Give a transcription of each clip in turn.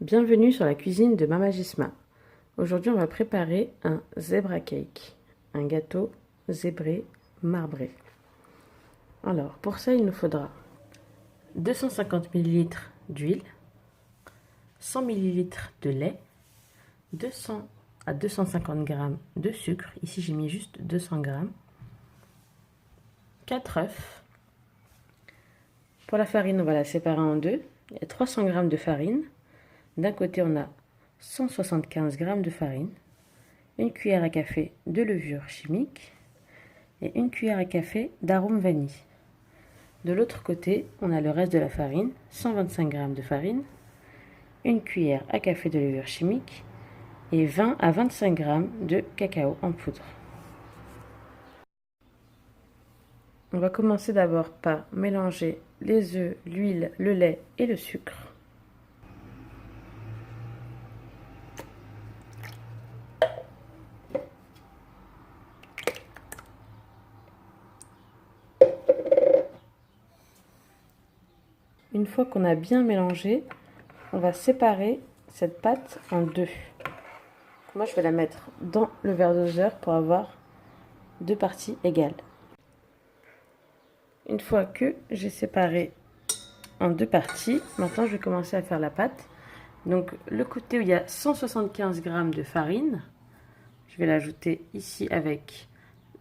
Bienvenue sur la cuisine de Mama Gisma. Aujourd'hui, on va préparer un zebra cake, un gâteau zébré marbré. Alors, pour ça, il nous faudra 250 ml d'huile, 100 ml de lait, 200 à 250 g de sucre. Ici, j'ai mis juste 200 g, 4 œufs. Pour la farine, on va la séparer en deux. Il y a 300 g de farine. D'un côté, on a 175 g de farine, une cuillère à café de levure chimique et une cuillère à café d'arôme vanille. De l'autre côté, on a le reste de la farine, 125 g de farine, une cuillère à café de levure chimique et 20 à 25 g de cacao en poudre. On va commencer d'abord par mélanger les œufs, l'huile, le lait et le sucre. Une fois qu'on a bien mélangé, on va séparer cette pâte en deux. Moi, je vais la mettre dans le verre doseur pour avoir deux parties égales. Une fois que j'ai séparé en deux parties, maintenant je vais commencer à faire la pâte. Donc le côté où il y a 175 g de farine, je vais l'ajouter ici avec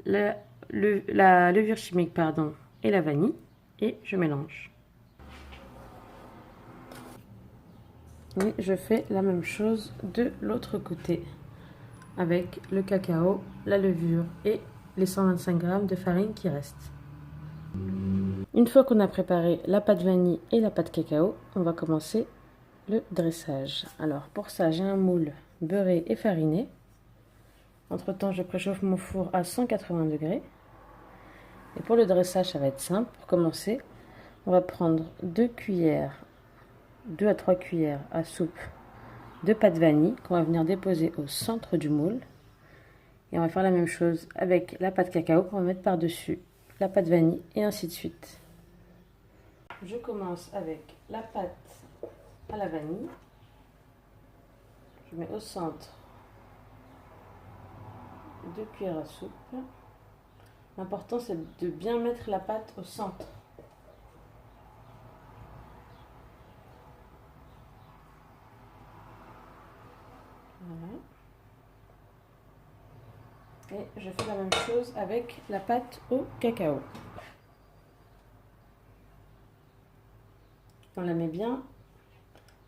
la levure chimique et la vanille et je mélange. Et je fais la même chose de l'autre côté avec le cacao, la levure et les 125 g de farine qui restent. Une fois qu'on a préparé la pâte vanille et la pâte cacao, on va commencer le dressage. Alors pour ça, j'ai un moule beurré et fariné. Entre temps, je préchauffe mon four à 180 degrés. Et pour le dressage, ça va être simple. Pour commencer, on va prendre 2 à 3 cuillères à soupe de pâte vanille qu'on va venir déposer au centre du moule. Et on va faire la même chose avec la pâte cacao qu'on va mettre par-dessus la pâte vanille et ainsi de suite. Je commence avec la pâte à la vanille. Je mets au centre 2 cuillères à soupe. L'important c'est de bien mettre la pâte au centre. Voilà. Et je fais la même chose avec la pâte au cacao. On la met bien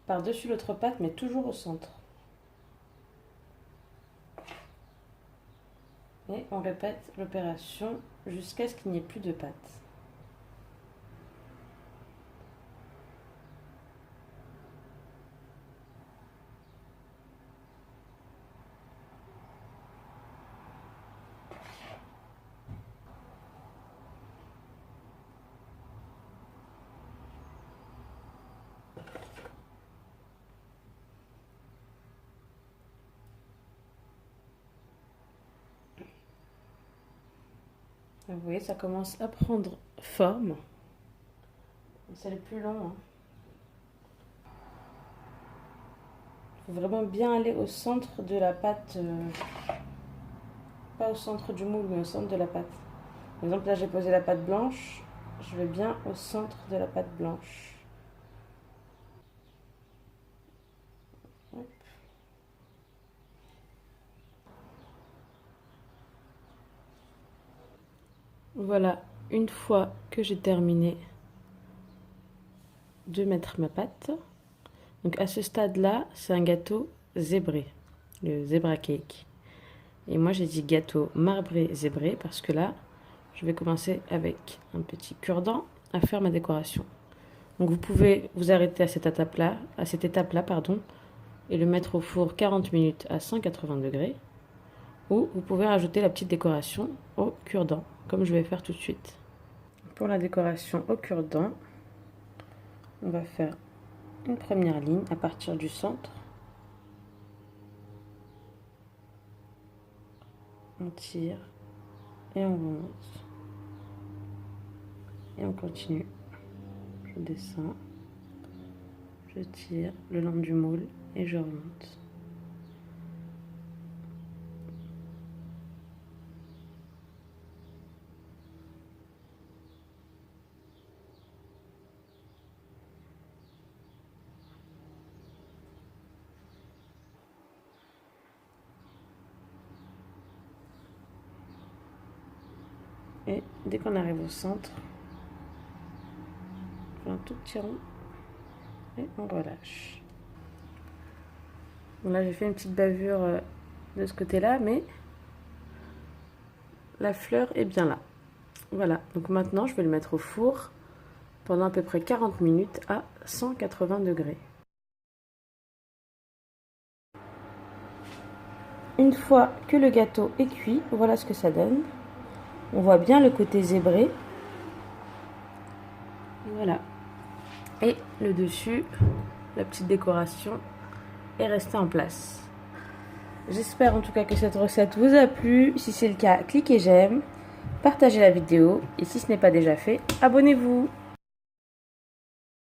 par-dessus l'autre pâte, mais toujours au centre. Et on répète l'opération jusqu'à ce qu'il n'y ait plus de pâte. Vous voyez, ça commence à prendre forme. C'est le plus long. Il faut vraiment bien aller au centre de la pâte. Pas au centre du moule, mais au centre de la pâte. Par exemple, là, j'ai posé la pâte blanche. Je vais bien au centre de la pâte blanche. Hop. Voilà, une fois que j'ai terminé de mettre ma pâte. Donc à ce stade-là, c'est un gâteau zébré, le zebra cake. Et moi j'ai dit gâteau marbré zébré parce que là, je vais commencer avec un petit cure-dent à faire ma décoration. Donc vous pouvez vous arrêter à cette étape-là, et le mettre au four 40 minutes à 180 degrés. Ou vous pouvez rajouter la petite décoration au cure-dent, comme je vais faire tout de suite. Pour la décoration au cure-dent, on va faire une première ligne à partir du centre. On tire et on remonte. Et on continue. Je descends Je tire le long du moule et je remonte. Et dès qu'on arrive au centre, on fait un tout petit rond et on relâche. Bon, là j'ai fait une petite bavure de ce côté-là, mais la fleur est bien là. Voilà, donc maintenant je vais le mettre au four pendant à peu près 40 minutes à 180 degrés. Une fois que le gâteau est cuit, voilà ce que ça donne. On voit bien le côté zébré. Voilà. Et le dessus, la petite décoration est restée en place. J'espère en tout cas que cette recette vous a plu. Si c'est le cas, cliquez j'aime, partagez la vidéo et si ce n'est pas déjà fait, abonnez-vous.